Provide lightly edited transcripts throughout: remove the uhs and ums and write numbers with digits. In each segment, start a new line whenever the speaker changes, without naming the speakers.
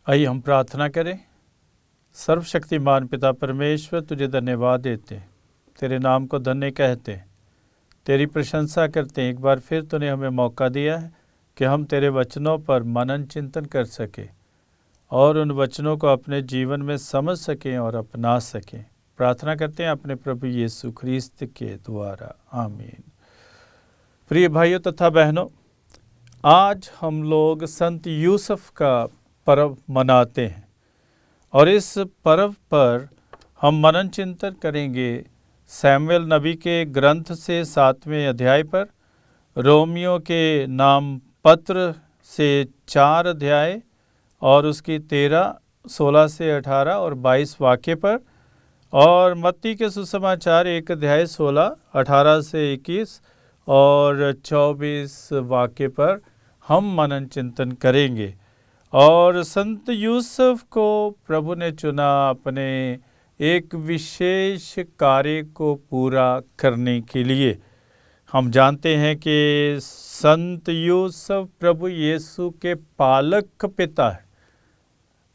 आइए हम प्रार्थना करें। सर्वशक्तिमान पिता परमेश्वर, तुझे धन्यवाद देते हैं, तेरे नाम को धन्य कहते हैं, तेरी प्रशंसा करते हैं। एक बार फिर तूने हमें मौका दिया है कि हम तेरे वचनों पर मनन चिंतन कर सकें और उन वचनों को अपने जीवन में समझ सकें और अपना सकें। प्रार्थना करते हैं अपने प्रभु यीशु ख्रीस्त के द्वारा, आमीन। प्रिय भाइयों तथा बहनों, आज हम लोग संत यूसुफ का पर्व मनाते हैं और इस पर्व पर हम मनन चिंतन करेंगे सैमुएल नबी के ग्रंथ से 7वें अध्याय पर, रोमियो के नाम पत्र से 4 अध्याय और उसकी 13, 16 से 18 और 22 वाक्य पर, और मत्ती के सुसमाचार 1 अध्याय 16, 18 से 21 और 24 वाक्य पर हम मनन चिंतन करेंगे। और संत यूसुफ को प्रभु ने चुना अपने एक विशेष कार्य को पूरा करने के लिए। हम जानते हैं कि संत यूसुफ प्रभु यीशु के पालक पिता है,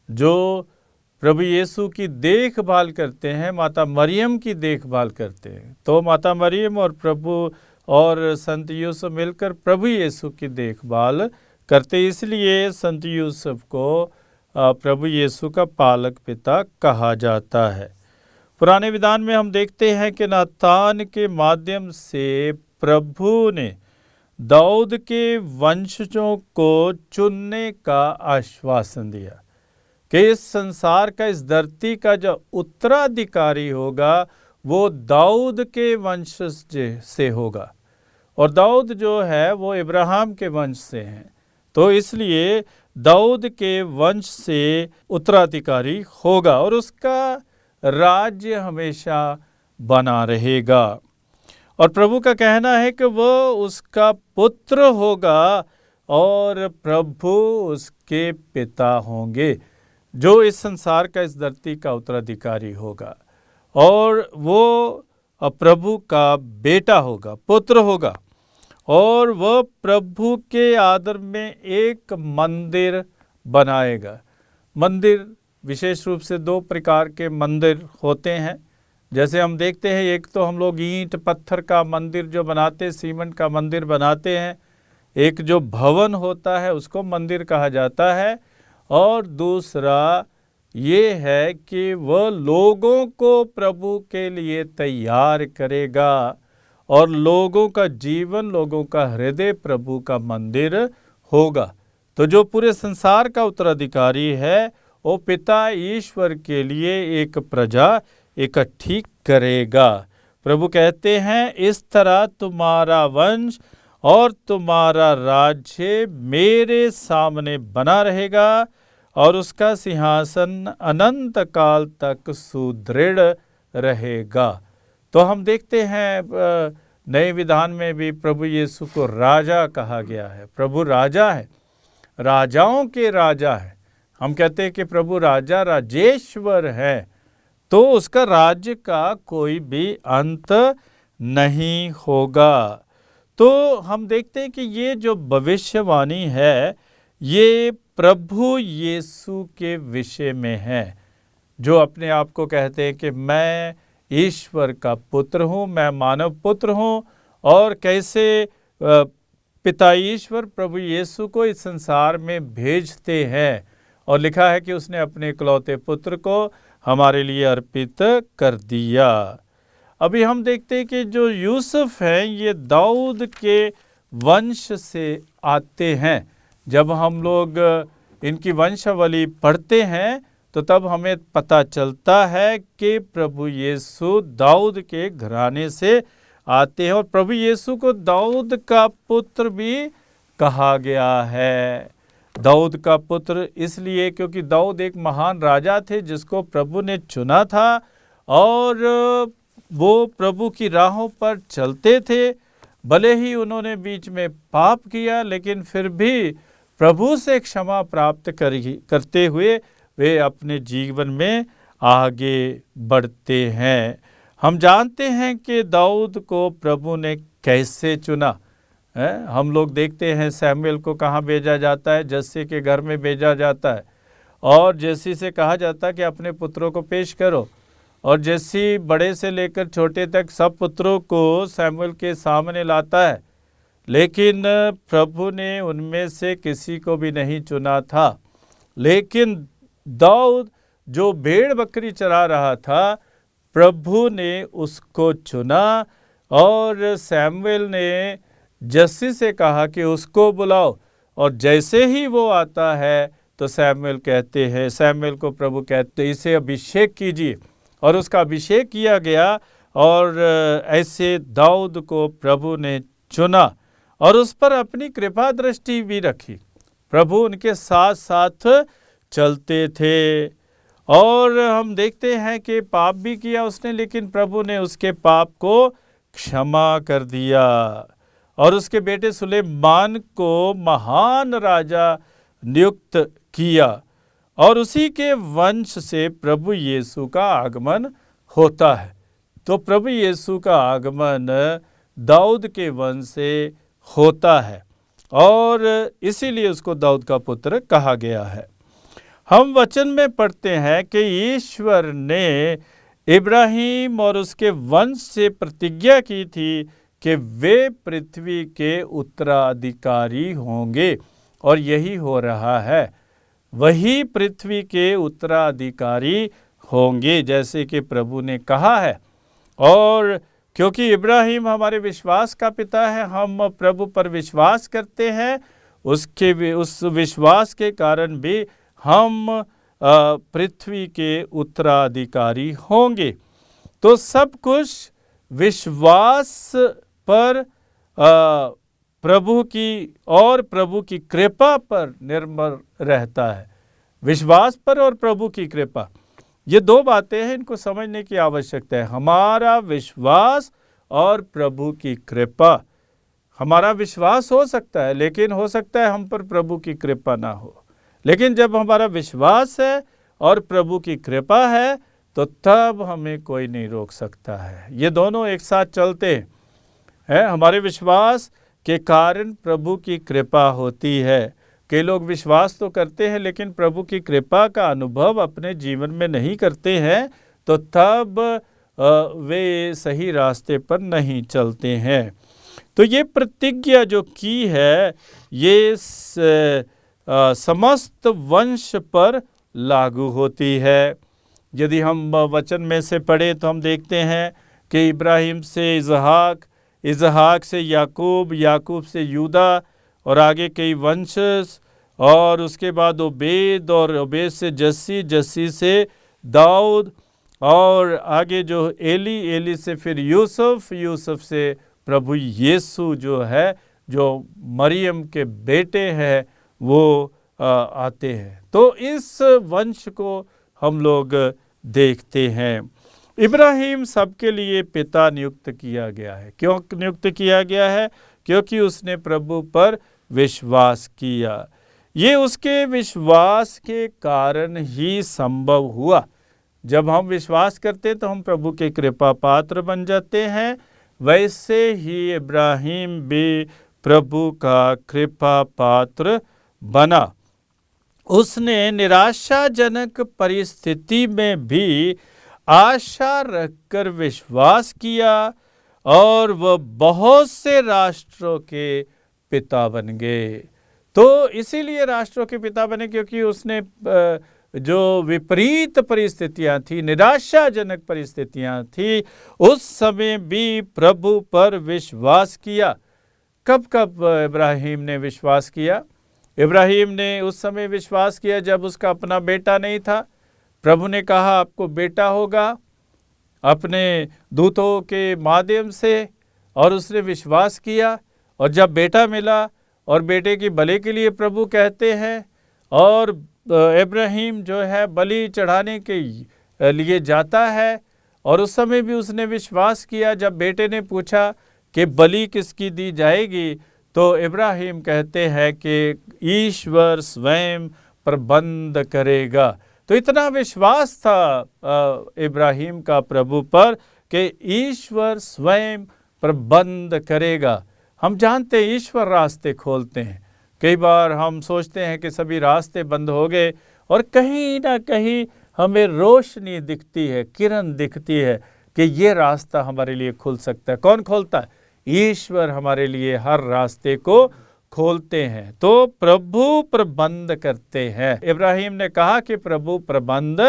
जो प्रभु यीशु की देखभाल करते हैं, माता मरियम की देखभाल करते हैं। तो माता मरियम और प्रभु और संत यूसुफ मिलकर प्रभु यीशु की देखभाल करते, इसलिए संत यूसुफ को प्रभु यीशु का पालक पिता कहा जाता है। पुराने विधान में हम देखते हैं कि नातान के माध्यम से प्रभु ने दाऊद के वंशजों को चुनने का आश्वासन दिया कि इस संसार का, इस धरती का जो उत्तराधिकारी होगा वो दाऊद के वंश से होगा। और दाऊद जो है वो इब्राहिम के वंश से हैं, तो इसलिए दाऊद के वंश से उत्तराधिकारी होगा और उसका राज्य हमेशा बना रहेगा। और प्रभु का कहना है कि वो उसका पुत्र होगा और प्रभु उसके पिता होंगे, जो इस संसार का, इस धरती का उत्तराधिकारी होगा। और वो प्रभु का बेटा होगा, पुत्र होगा, और वह प्रभु के आदर में एक मंदिर बनाएगा। मंदिर विशेष रूप से 2 प्रकार के मंदिर होते हैं। जैसे हम देखते हैं, एक तो हम लोग ईंट पत्थर का मंदिर जो बनाते, सीमेंट का मंदिर बनाते हैं। एक जो भवन होता है उसको मंदिर कहा जाता है। और दूसरा ये है कि वह लोगों को प्रभु के लिए तैयार करेगा और लोगों का जीवन, लोगों का हृदय प्रभु का मंदिर होगा। तो जो पूरे संसार का उत्तराधिकारी है वो पिता ईश्वर के लिए एक प्रजा इकट्ठी करेगा। प्रभु कहते हैं, इस तरह तुम्हारा वंश और तुम्हारा राज्य मेरे सामने बना रहेगा और उसका सिंहासन अनंत काल तक सुदृढ़ रहेगा। तो हम देखते हैं नए विधान में भी प्रभु यीशु को राजा कहा गया है। प्रभु राजा है, राजाओं के राजा है। हम कहते हैं कि प्रभु राजा राजेश्वर है, तो उसका राज्य का कोई भी अंत नहीं होगा। तो हम देखते हैं कि ये जो भविष्यवाणी है ये प्रभु यीशु के विषय में है, जो अपने आप को कहते हैं कि मैं ईश्वर का पुत्र हूँ, मैं मानव पुत्र हूँ। और कैसे पिता ईश्वर प्रभु यीशु को इस संसार में भेजते हैं, और लिखा है कि उसने अपने इकलौते पुत्र को हमारे लिए अर्पित कर दिया। अभी हम देखते हैं कि जो यूसुफ हैं ये दाऊद के वंश से आते हैं। जब हम लोग इनकी वंशावली पढ़ते हैं तो तब हमें पता चलता है कि प्रभु यीशु दाऊद के घराने से आते हैं। और प्रभु यीशु को दाऊद का पुत्र भी कहा गया है। दाऊद का पुत्र इसलिए क्योंकि दाऊद एक महान राजा थे जिसको प्रभु ने चुना था और वो प्रभु की राहों पर चलते थे। भले ही उन्होंने बीच में पाप किया, लेकिन फिर भी प्रभु से क्षमा प्राप्त करते हुए वे अपने जीवन में आगे बढ़ते हैं। हम जानते हैं कि दाऊद को प्रभु ने कैसे चुना है। हम लोग देखते हैं सैमुएल को कहाँ भेजा जाता है, जस्से के घर में भेजा जाता है। और जैसी से कहा जाता कि अपने पुत्रों को पेश करो, और जैसी बड़े से लेकर छोटे तक सब पुत्रों को सैमुअल के सामने लाता है, लेकिन प्रभु ने उनमें से किसी को भी नहीं चुना था। लेकिन दाऊद जो भेड़ बकरी चरा रहा था, प्रभु ने उसको चुना, और सैमुएल ने जस्सी से कहा कि उसको बुलाओ, और जैसे ही वो आता है तो सैमुएल को प्रभु कहते इसे अभिषेक कीजिए, और उसका अभिषेक किया गया। और ऐसे दाऊद को प्रभु ने चुना और उस पर अपनी कृपा दृष्टि भी रखी। प्रभु उनके साथ साथ चलते थे, और हम देखते हैं कि पाप भी किया उसने, लेकिन प्रभु ने उसके पाप को क्षमा कर दिया और उसके बेटे सुलेमान को महान राजा नियुक्त किया, और उसी के वंश से प्रभु यीशु का आगमन होता है। तो प्रभु यीशु का आगमन दाऊद के वंश से होता है, और इसीलिए उसको दाऊद का पुत्र कहा गया है। हम वचन में पढ़ते हैं कि ईश्वर ने इब्राहिम और उसके वंश से प्रतिज्ञा की थी कि वे पृथ्वी के उत्तराधिकारी होंगे, और यही हो रहा है। वही पृथ्वी के उत्तराधिकारी होंगे जैसे कि प्रभु ने कहा है। और क्योंकि इब्राहिम हमारे विश्वास का पिता है, हम प्रभु पर विश्वास करते हैं, उस विश्वास के कारण भी हम पृथ्वी के उत्तराधिकारी होंगे। तो सब कुछ विश्वास पर प्रभु की कृपा पर निर्भर रहता है। विश्वास पर और प्रभु की कृपा, ये दो बातें हैं, इनको समझने की आवश्यकता है। हमारा विश्वास और प्रभु की कृपा। हमारा विश्वास हो सकता है, लेकिन हो सकता है हम पर प्रभु की कृपा ना हो। लेकिन जब हमारा विश्वास है और प्रभु की कृपा है, तो तब हमें कोई नहीं रोक सकता है। ये दोनों एक साथ चलते हैं। हमारे विश्वास के कारण प्रभु की कृपा होती है। कई लोग विश्वास तो करते हैं, लेकिन प्रभु की कृपा का अनुभव अपने जीवन में नहीं करते हैं, तो तब वे सही रास्ते पर नहीं चलते हैं। तो ये प्रतिज्ञा जो की है, ये समस्त वंश पर लागू होती है। यदि हम वचन में से पढ़ें तो हम देखते हैं कि इब्राहिम से इजहाक से याकूब, याकूब से यूदा, और आगे कई वंश, और उसके बाद ओबेद, और ओबेद से जस्सी, जस्सी से दाऊद, और आगे जो एली से फिर यूसुफ से प्रभु यीशु जो है, जो मरियम के बेटे हैं, वो आते हैं। तो इस वंश को हम लोग देखते हैं। इब्राहिम सबके लिए पिता नियुक्त किया गया है। क्यों नियुक्त किया गया है? क्योंकि उसने प्रभु पर विश्वास किया। ये उसके विश्वास के कारण ही संभव हुआ। जब हम विश्वास करते तो हम प्रभु के कृपा पात्र बन जाते हैं। वैसे ही इब्राहिम भी प्रभु का कृपा पात्र बना। उसने निराशाजनक परिस्थिति में भी आशा रखकर विश्वास किया, और वह बहुत से राष्ट्रों के पिता बन गए। तो इसीलिए राष्ट्रों के पिता बने क्योंकि उसने जो विपरीत परिस्थितियां थी, निराशाजनक परिस्थितियां थी, उस समय भी प्रभु पर विश्वास किया। कब कब इब्राहिम ने विश्वास किया? इब्राहिम ने उस समय विश्वास किया जब उसका अपना बेटा नहीं था। प्रभु ने कहा आपको बेटा होगा अपने दूतों के माध्यम से, और उसने विश्वास किया, और जब बेटा मिला, और बेटे की भले के लिए प्रभु कहते हैं, और इब्राहिम जो है बलि चढ़ाने के लिए जाता है, और उस समय भी उसने विश्वास किया। जब बेटे ने पूछा कि बलि किसकी दी जाएगी, तो इब्राहिम कहते हैं कि ईश्वर स्वयं प्रबंध करेगा। तो इतना विश्वास था इब्राहिम का प्रभु पर कि ईश्वर स्वयं प्रबंध करेगा। हम जानते हैं ईश्वर रास्ते खोलते हैं। कई बार हम सोचते हैं कि सभी रास्ते बंद हो गए और कहीं ना कहीं हमें रोशनी दिखती है, किरण दिखती है कि ये रास्ता हमारे लिए खुल सकता है। कौन खोलता है? ईश्वर हमारे लिए हर रास्ते को खोलते हैं। तो प्रभु प्रबंध करते हैं। इब्राहिम ने कहा कि प्रभु प्रबंध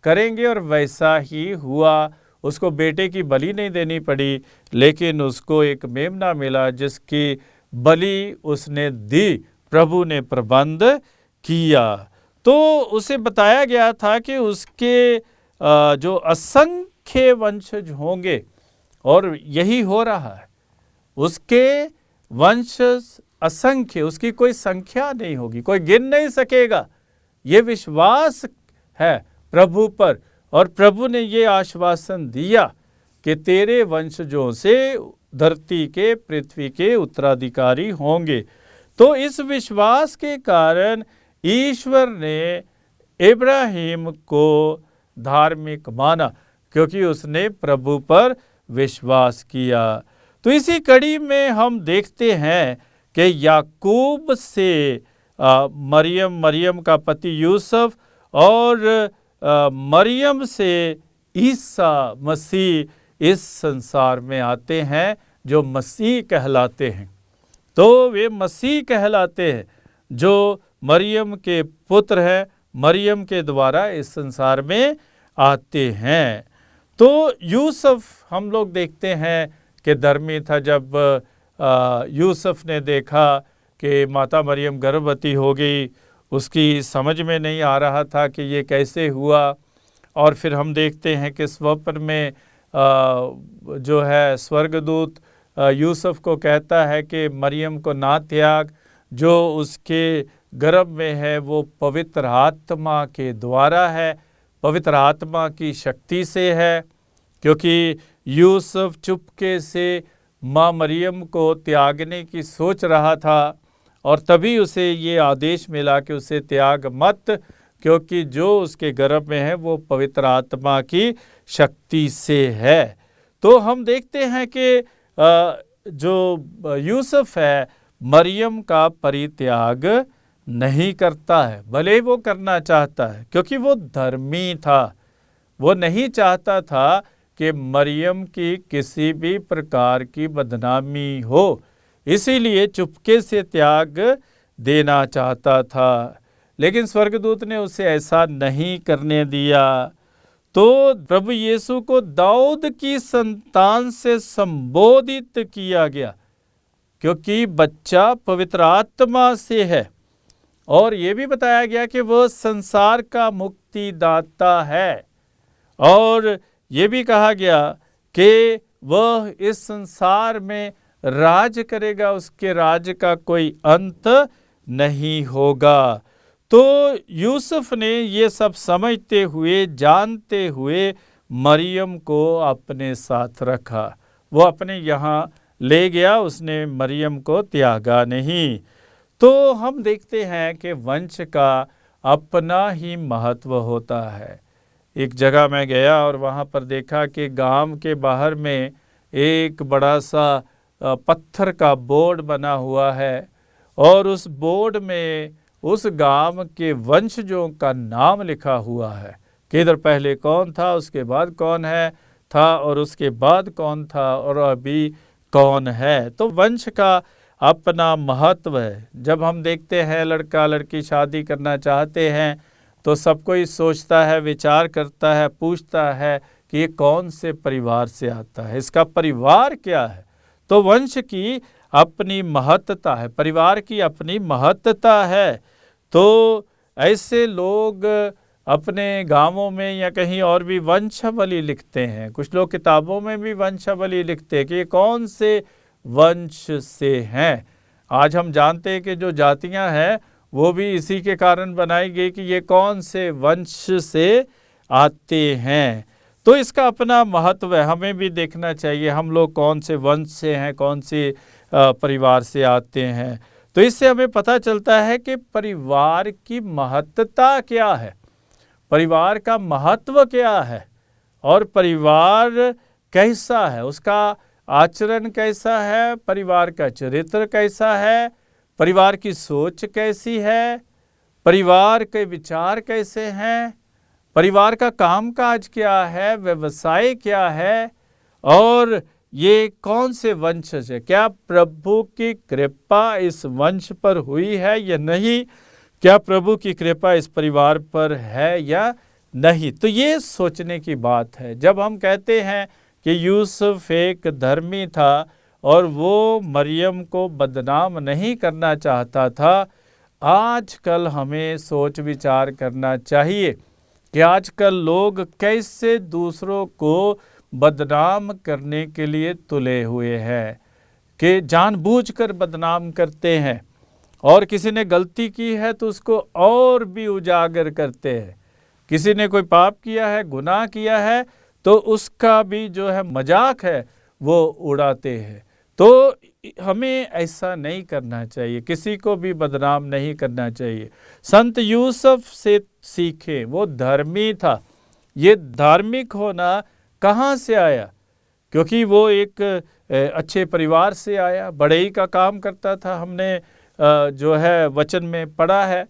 करेंगे और वैसा ही हुआ। उसको बेटे की बलि नहीं देनी पड़ी, लेकिन उसको एक मेमना मिला जिसकी बलि उसने दी। प्रभु ने प्रबंध किया। तो उसे बताया गया था कि उसके जो असंख्य वंशज होंगे, और यही हो रहा है। उसके वंशज असंख्य, उसकी कोई संख्या नहीं होगी, कोई गिन नहीं सकेगा। ये विश्वास है प्रभु पर, और प्रभु ने ये आश्वासन दिया कि तेरे वंशजों से धरती के, पृथ्वी के उत्तराधिकारी होंगे। तो इस विश्वास के कारण ईश्वर ने इब्राहिम को धार्मिक माना, क्योंकि उसने प्रभु पर विश्वास किया। तो इसी कड़ी में हम देखते हैं कि याकूब से मरियम का पति यूसुफ, और मरियम से ईसा मसीह इस संसार में आते हैं, जो मसीह कहलाते हैं। तो वे मसीह कहलाते हैं जो मरियम के पुत्र हैं, मरियम के द्वारा इस संसार में आते हैं। तो यूसुफ हम लोग देखते हैं कि धर्मी था। जब यूसुफ ने देखा कि माता मरियम गर्भवती हो गई, उसकी समझ में नहीं आ रहा था कि ये कैसे हुआ। और फिर हम देखते हैं कि स्वप्न में जो है स्वर्गदूत यूसुफ को कहता है कि मरियम को ना त्याग, जो उसके गर्भ में है वो पवित्र आत्मा के द्वारा है, पवित्र आत्मा की शक्ति से है। क्योंकि यूसुफ चुपके से माँ मरियम को त्यागने की सोच रहा था, और तभी उसे ये आदेश मिला कि उसे त्याग मत, क्योंकि जो उसके गर्भ में है वो पवित्र आत्मा की शक्ति से है। तो हम देखते हैं कि जो यूसुफ है मरियम का परित्याग नहीं करता है, भले वो करना चाहता है, क्योंकि वो धर्मी था। वो नहीं चाहता था कि मरियम की किसी भी प्रकार की बदनामी हो, इसीलिए चुपके से त्याग देना चाहता था। लेकिन स्वर्गदूत ने उसे ऐसा नहीं करने दिया। तो प्रभु यीशु को दाऊद की संतान से संबोधित किया गया, क्योंकि बच्चा पवित्र आत्मा से है। और ये भी बताया गया कि वह संसार का मुक्तिदाता है। और ये भी कहा गया कि वह इस संसार में राज करेगा, उसके राज का कोई अंत नहीं होगा। तो यूसुफ ने ये सब समझते हुए, जानते हुए मरियम को अपने साथ रखा। वो अपने यहाँ ले गया, उसने मरियम को त्यागा नहीं। तो हम देखते हैं कि वंश का अपना ही महत्व होता है। एक जगह मैं गया और वहाँ पर देखा कि गांव के बाहर में एक बड़ा सा पत्थर का बोर्ड बना हुआ है, और उस बोर्ड में उस गांव के वंशजों का नाम लिखा हुआ है कि इधर पहले कौन था, उसके बाद कौन है था, और उसके बाद कौन था, और अभी कौन है। तो वंश का अपना महत्व है। जब हम देखते हैं लड़का लड़की शादी करना चाहते हैं, तो सब कोई सोचता है, विचार करता है, पूछता है कि ये कौन से परिवार से आता है, इसका परिवार क्या है। तो वंश की अपनी महत्ता है, परिवार की अपनी महत्ता है। तो ऐसे लोग अपने गांवों में या कहीं और भी वंशावली लिखते हैं। कुछ लोग किताबों में भी वंशावली लिखते हैं कि ये कौन से वंश से हैं। आज हम जानते हैं कि जो जातियां हैं वो भी इसी के कारण बनाई गई कि ये कौन से वंश से आते हैं। तो इसका अपना महत्व है, हमें भी देखना चाहिए हम लोग कौन से वंश से हैं, कौन से परिवार से आते हैं। तो इससे हमें पता चलता है कि परिवार की महत्ता क्या है, परिवार का महत्व क्या है, और परिवार कैसा है, उसका आचरण कैसा है, परिवार का चरित्र कैसा है, परिवार की सोच कैसी है। परिवार के विचार कैसे हैं, परिवार का कामकाज क्या है, व्यवसाय क्या है, और ये कौन से वंशज है, क्या प्रभु की कृपा इस वंश पर हुई है या नहीं, क्या प्रभु की कृपा इस परिवार पर है या नहीं। तो ये सोचने की बात है। जब हम कहते हैं कि यूसुफ एक धर्मी था और वो मरियम को बदनाम नहीं करना चाहता था, आजकल हमें सोच विचार करना चाहिए कि आजकल लोग कैसे दूसरों को बदनाम करने के लिए तुले हुए हैं, कि जानबूझकर बदनाम करते हैं, और किसी ने गलती की है तो उसको और भी उजागर करते हैं। किसी ने कोई पाप किया है, गुनाह किया है, तो उसका भी जो है मजाक है वो उड़ाते हैं। तो हमें ऐसा नहीं करना चाहिए, किसी को भी बदनाम नहीं करना चाहिए। संत यूसुफ से सीखें, वो धर्मी था। ये धार्मिक होना कहाँ से आया? क्योंकि वो एक अच्छे परिवार से आया, बढ़ई का काम करता था। हमने जो है वचन में पढ़ा है,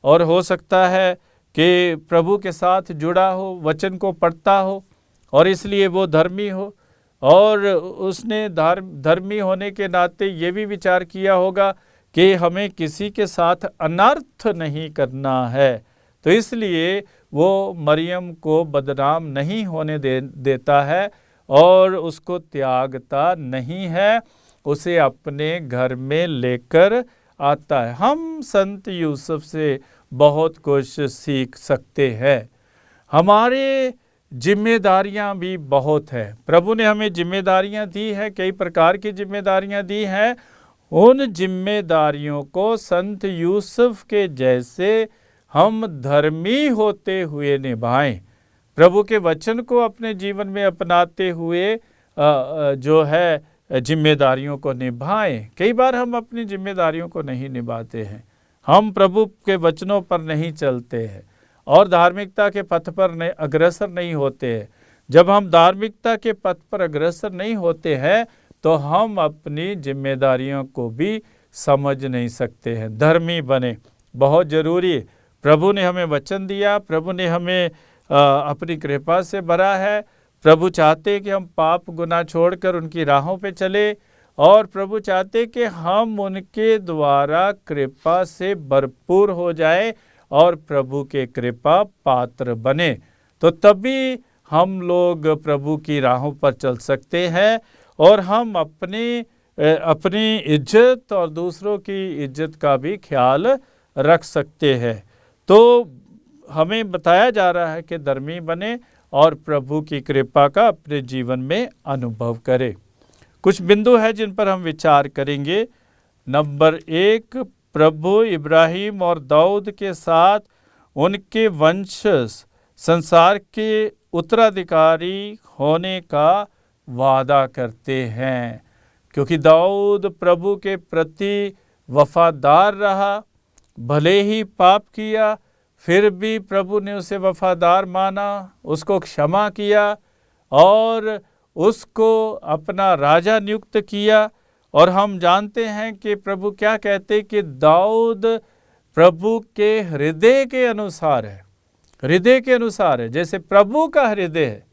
और हो सकता है कि प्रभु के साथ जुड़ा हो, वचन को पढ़ता हो, और इसलिए वो धर्मी हो। और उसने धर्मी होने के नाते ये भी विचार किया होगा कि हमें किसी के साथ अनर्थ नहीं करना है, तो इसलिए वो मरियम को बदनाम नहीं होने देता है और उसको त्यागता नहीं है, उसे अपने घर में लेकर आता है। हम संत यूसुफ से बहुत कुछ सीख सकते हैं। हमारे जिम्मेदारियां भी बहुत है। प्रभु ने हमें जिम्मेदारियां दी है, कई प्रकार की जिम्मेदारियां दी हैं। उन जिम्मेदारियों को संत यूसुफ के जैसे हम धर्मी होते हुए निभाएं, प्रभु के वचन को अपने जीवन में अपनाते हुए जो है जिम्मेदारियों को निभाएं। कई बार हम अपनी जिम्मेदारियों को नहीं निभाते हैं, हम प्रभु के वचनों पर नहीं चलते हैं और धार्मिकता के पथ पर अग्रसर नहीं होते हैं। जब हम धार्मिकता के पथ पर अग्रसर नहीं होते हैं तो हम अपनी जिम्मेदारियों को भी समझ नहीं सकते हैं। धर्मी बने, बहुत ज़रूरी है। प्रभु ने हमें वचन दिया, प्रभु ने हमें अपनी कृपा से भरा है। प्रभु चाहते कि हम पाप गुनाह छोड़कर उनकी राहों पे चले, और प्रभु चाहते कि हम उनके द्वारा कृपा से भरपूर हो जाए और प्रभु के कृपा पात्र बने। तो तभी हम लोग प्रभु की राहों पर चल सकते हैं और हम अपनी इज्जत और दूसरों की इज्जत का भी ख्याल रख सकते हैं। तो हमें बताया जा रहा है कि धर्मी बने और प्रभु की कृपा का अपने जीवन में अनुभव करें। कुछ बिंदु है जिन पर हम विचार करेंगे। नंबर 1, प्रभु इब्राहिम और दाऊद के साथ उनके वंशज संसार के उत्तराधिकारी होने का वादा करते हैं, क्योंकि दाऊद प्रभु के प्रति वफादार रहा। भले ही पाप किया, फिर भी प्रभु ने उसे वफादार माना, उसको क्षमा किया और उसको अपना राजा नियुक्त किया। और हम जानते हैं कि प्रभु क्या कहते कि दाऊद प्रभु के हृदय के अनुसार है, हृदय के अनुसार है, जैसे प्रभु का हृदय है।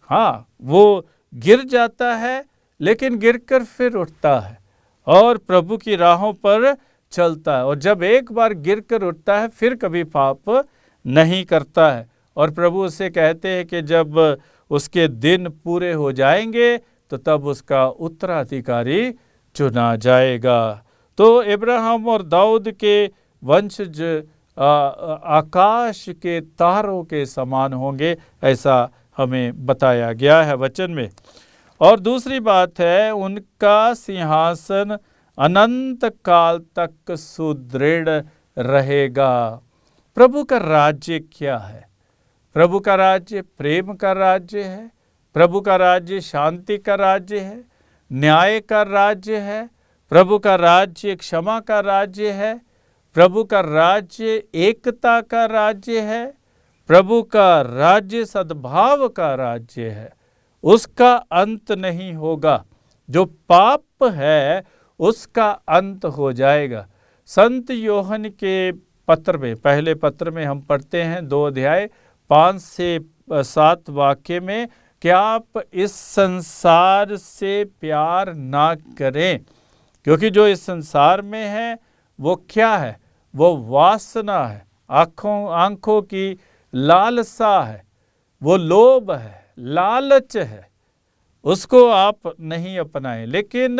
हाँ, वो गिर जाता है लेकिन गिरकर फिर उठता है और प्रभु की राहों पर चलता है, और जब एक बार गिरकर उठता है फिर कभी पाप नहीं करता है। और प्रभु उसे कहते हैं कि जब उसके दिन पूरे हो जाएंगे तो तब उसका उत्तराधिकारी चुना जाएगा। तो इब्राहिम और दाऊद के वंशज आकाश के तारों के समान होंगे, ऐसा हमें बताया गया है वचन में। और दूसरी बात है, उनका सिंहासन अनंत काल तक सुदृढ़ रहेगा। प्रभु का राज्य क्या है? प्रभु का राज्य प्रेम का राज्य है, प्रभु का राज्य शांति का राज्य है, न्याय का राज्य है, प्रभु का राज्य क्षमा का राज्य है, प्रभु का राज्य एकता का राज्य है, प्रभु का राज्य सद्भाव का राज्य है। उसका अंत नहीं होगा। जो पाप है उसका अंत हो जाएगा। संत यूहन्ना के पत्र में, पहले पत्र में हम पढ़ते हैं 2 अध्याय 5 से 7 वाक्य में कि आप इस संसार से प्यार ना करें, क्योंकि जो इस संसार में है वो क्या है? वो वासना है, आंखों की लालसा है, वो लोभ है, लालच है, उसको आप नहीं अपनाएं। लेकिन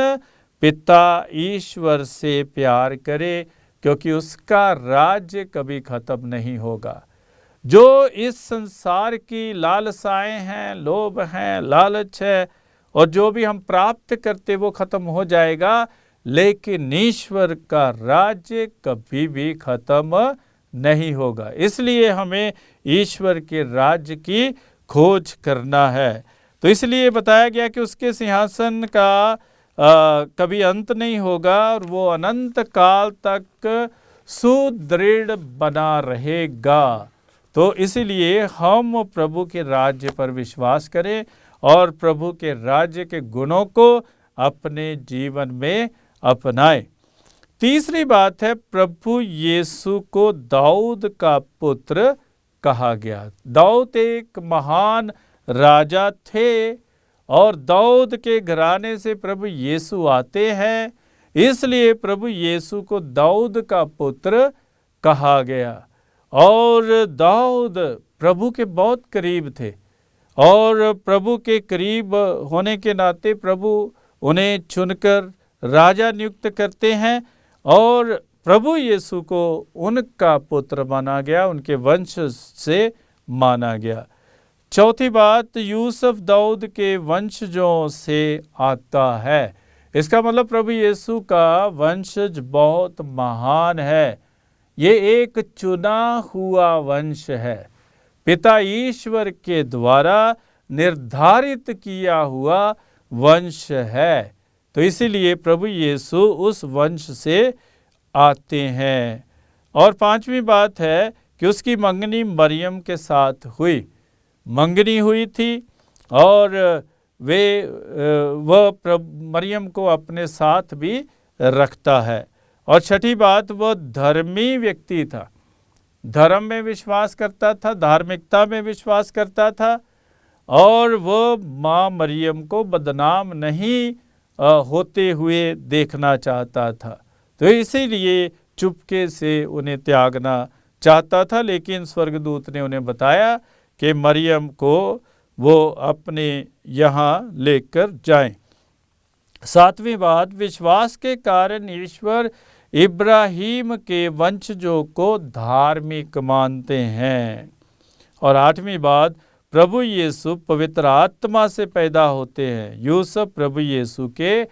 पिता ईश्वर से प्यार करें, क्योंकि उसका राज्य कभी खत्म नहीं होगा। जो इस संसार की लालसाएं हैं, लोभ हैं, लालच है, और जो भी हम प्राप्त करते वो खत्म हो जाएगा, लेकिन ईश्वर का राज्य कभी भी खत्म नहीं होगा। इसलिए हमें ईश्वर के राज्य की खोज करना है। तो इसलिए बताया गया कि उसके सिंहासन का कभी अंत नहीं होगा और वो अनंत काल तक सुदृढ़ बना रहेगा। तो इसलिए हम प्रभु के राज्य पर विश्वास करें और प्रभु के राज्य के गुणों को अपने जीवन में अपनाएं। तीसरी बात है, प्रभु यीशु को दाऊद का पुत्र कहा गया। दाऊद एक महान राजा थे और दाऊद के घराने से प्रभु यीशु आते हैं, इसलिए प्रभु यीशु को दाऊद का पुत्र कहा गया। और दाऊद प्रभु के बहुत करीब थे और प्रभु के करीब होने के नाते प्रभु उन्हें चुनकर राजा नियुक्त करते हैं और प्रभु यीशु को उनका पुत्र माना गया, उनके वंश से माना गया। चौथी बात, यूसुफ दाऊद के वंशजों से आता है। इसका मतलब प्रभु यीशु का वंशज बहुत महान है। ये एक चुना हुआ वंश है, पिता ईश्वर के द्वारा निर्धारित किया हुआ वंश है। तो इसीलिए प्रभु यीशु उस वंश से आते हैं। और पांचवी बात है कि उसकी मंगनी मरियम के साथ हुई, मंगनी हुई थी और वह मरियम को अपने साथ भी रखता है। और छठी बात, वह धर्मी व्यक्ति था, धर्म में विश्वास करता था, धार्मिकता में विश्वास करता था और वह माँ मरियम को बदनाम नहीं होते हुए देखना चाहता था। तो इसीलिए चुपके से उन्हें त्यागना चाहता था, लेकिन स्वर्गदूत ने उन्हें बताया कि मरियम को वो अपने यहाँ लेकर जाएं। सातवीं बात, विश्वास के कारण ईश्वर इब्राहिम के वंशजों को धार्मिक मानते हैं। और आठवीं बात, प्रभु यीशु पवित्र आत्मा से पैदा होते हैं। यूसुफ प्रभु यीशु के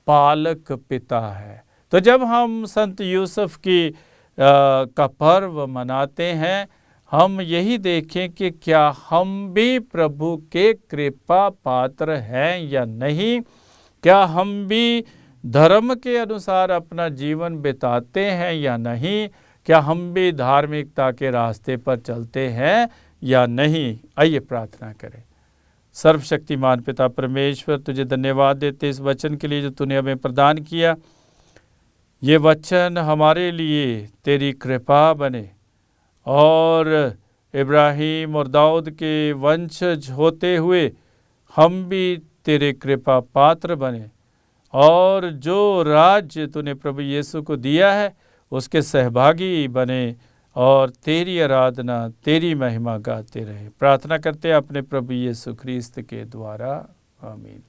पालक पिता है। तो जब हम संत यूसुफ की का पर्व मनाते हैं, हम यही देखें कि क्या हम भी प्रभु के कृपा पात्र हैं या नहीं, क्या हम भी धर्म के अनुसार अपना जीवन बिताते हैं या नहीं, क्या हम भी धार्मिकता के रास्ते पर चलते हैं या नहीं। आइए प्रार्थना करें। सर्वशक्तिमान पिता परमेश्वर, तुझे धन्यवाद देते इस वचन के लिए जो तूने हमें प्रदान किया। ये वचन हमारे लिए तेरी कृपा बने और इब्राहिम और दाऊद के वंशज होते हुए हम भी तेरे कृपा पात्र बने और जो राज्य तूने प्रभु यीशु को दिया है उसके सहभागी बने और तेरी आराधना, तेरी महिमा गाते रहे। प्रार्थना करते हैं अपने प्रभु यीशु ख्रीस्त के द्वारा, आमीन।